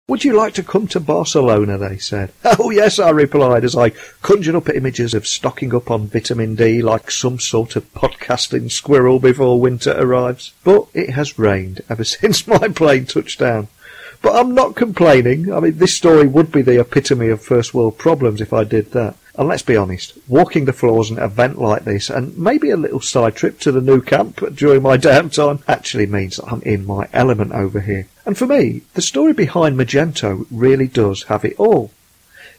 "Would you like to come to Barcelona?" they said. "Oh yes," I replied, as I conjured up images of stocking up on vitamin D like some sort of podcasting squirrel before winter arrives. But it has rained ever since my plane touched down. But I'm not complaining. I mean, this story would be the epitome of first world problems if I did that. And let's be honest, walking the floors at an event like this, and maybe a little side trip to the new camp during my downtime, actually means that I'm in my element over here. And for me, the story behind Magento really does have it all.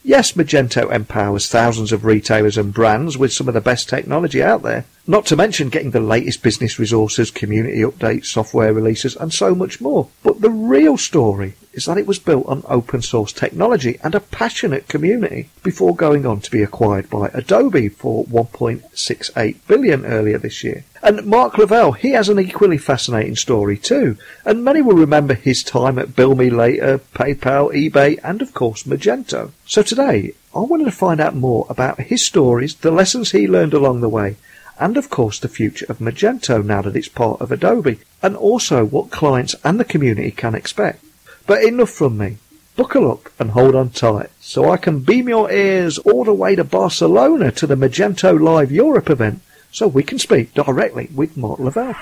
Yes, Magento empowers thousands of retailers and brands with some of the best technology out there, not to mention getting the latest business resources, community updates, software releases, and so much more. But the real story is that it was built on open source technology and a passionate community before going on to be acquired by Adobe for $1.68 billion earlier this year. And Mark Lavelle, he has an equally fascinating story too, and many will remember his time at Bill Me Later, PayPal, eBay, and of course Magento. So today, I wanted to find out more about his stories, the lessons he learned along the way, and of course the future of Magento now that it's part of Adobe, and also what clients and the community can expect. But enough from me. Buckle up and hold on tight, so I can beam your ears all the way to Barcelona to the Magento Live Europe event, so we can speak directly with Mark Lavelle.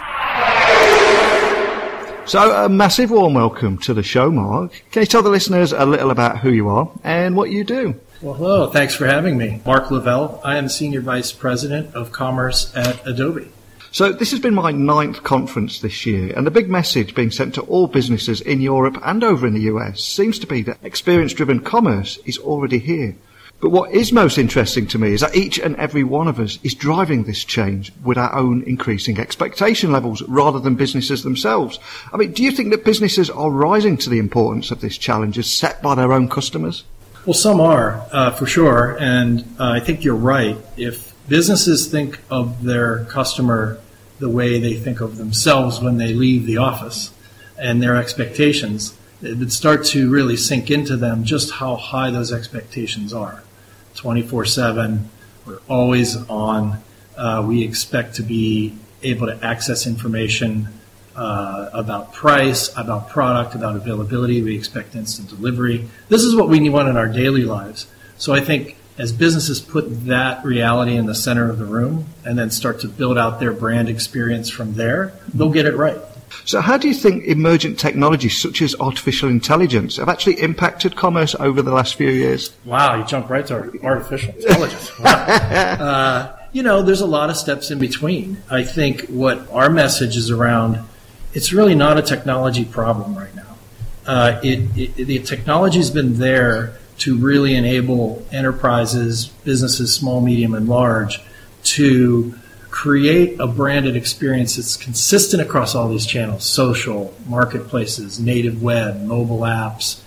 So a massive warm welcome to the show, Mark. Can you tell the listeners a little about who you are and what you do? Well, hello. Thanks for having me. Mark Lavelle. I am Senior Vice President of Commerce at Adobe. So this has been my 9th conference this year, and the big message being sent to all businesses in Europe and over in the US seems to be that experience-driven commerce is already here. But what is most interesting to me is that each and every one of us is driving this change with our own increasing expectation levels rather than businesses themselves. I mean, do you think that businesses are rising to the importance of this challenge as set by their own customers? Well, some are, for sure, and I think you're right. If businesses think of their customer the way they think of themselves when they leave the office and their expectations, it would start to really sink into them just how high those expectations are. 24/7, we're always on. We expect to be able to access information about price, about product, about availability. We expect instant delivery. This is what we want in our daily lives. So I think as businesses put that reality in the center of the room and then start to build out their brand experience from there, they'll get it right. So how do you think emergent technologies such as artificial intelligence have actually impacted commerce over the last few years? Wow, you jumped right to artificial intelligence. Wow. There's a lot of steps in between. I think what our message is around, it's really not a technology problem right now. The technology's been there to really enable enterprises, businesses, small, medium, and large, to create a branded experience that's consistent across all these channels: social, marketplaces, native web, mobile apps,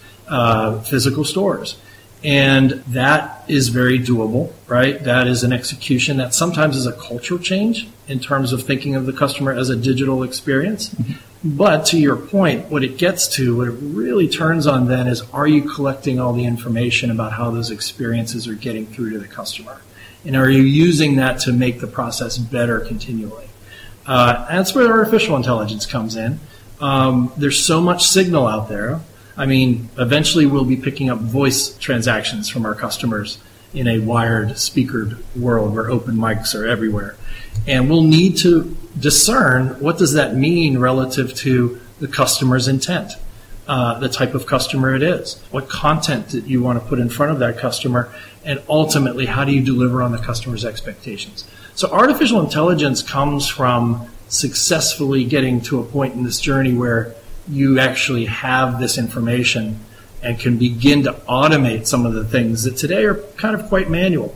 physical stores. And that is very doable, right? That is an execution that sometimes is a cultural change in terms of thinking of the customer as a digital experience. Mm-hmm. But to your point, what it gets to, what it really turns on then is, are you collecting all the information about how those experiences are getting through to the customer? And are you using that to make the process better continually? That's where artificial intelligence comes in. There's so much signal out there. I mean, eventually we'll be picking up voice transactions from our customers in a wired, speakered world where open mics are everywhere. And we'll need to discern what does that mean relative to the customer's intent, the type of customer it is, what content that you want to put in front of that customer, and ultimately how do you deliver on the customer's expectations. So artificial intelligence comes from successfully getting to a point in this journey where you actually have this information and can begin to automate some of the things that today are kind of quite manual.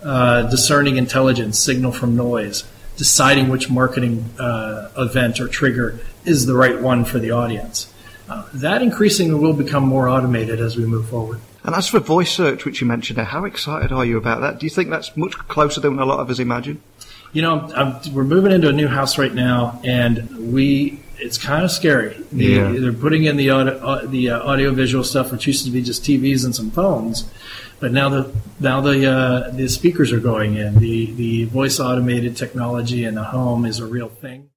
Discerning intelligence, signal from noise, deciding which marketing event or trigger is the right one for the audience. That increasingly will become more automated as we move forward. And as for voice search, which you mentioned there, how excited are you about that? Do you think that's much closer than a lot of us imagine? We're moving into a new house right now, and it's kind of scary. They're putting in the audio-visual stuff, which used to be just TVs and some phones, but now the speakers are going in. The voice-automated technology in the home is a real thing.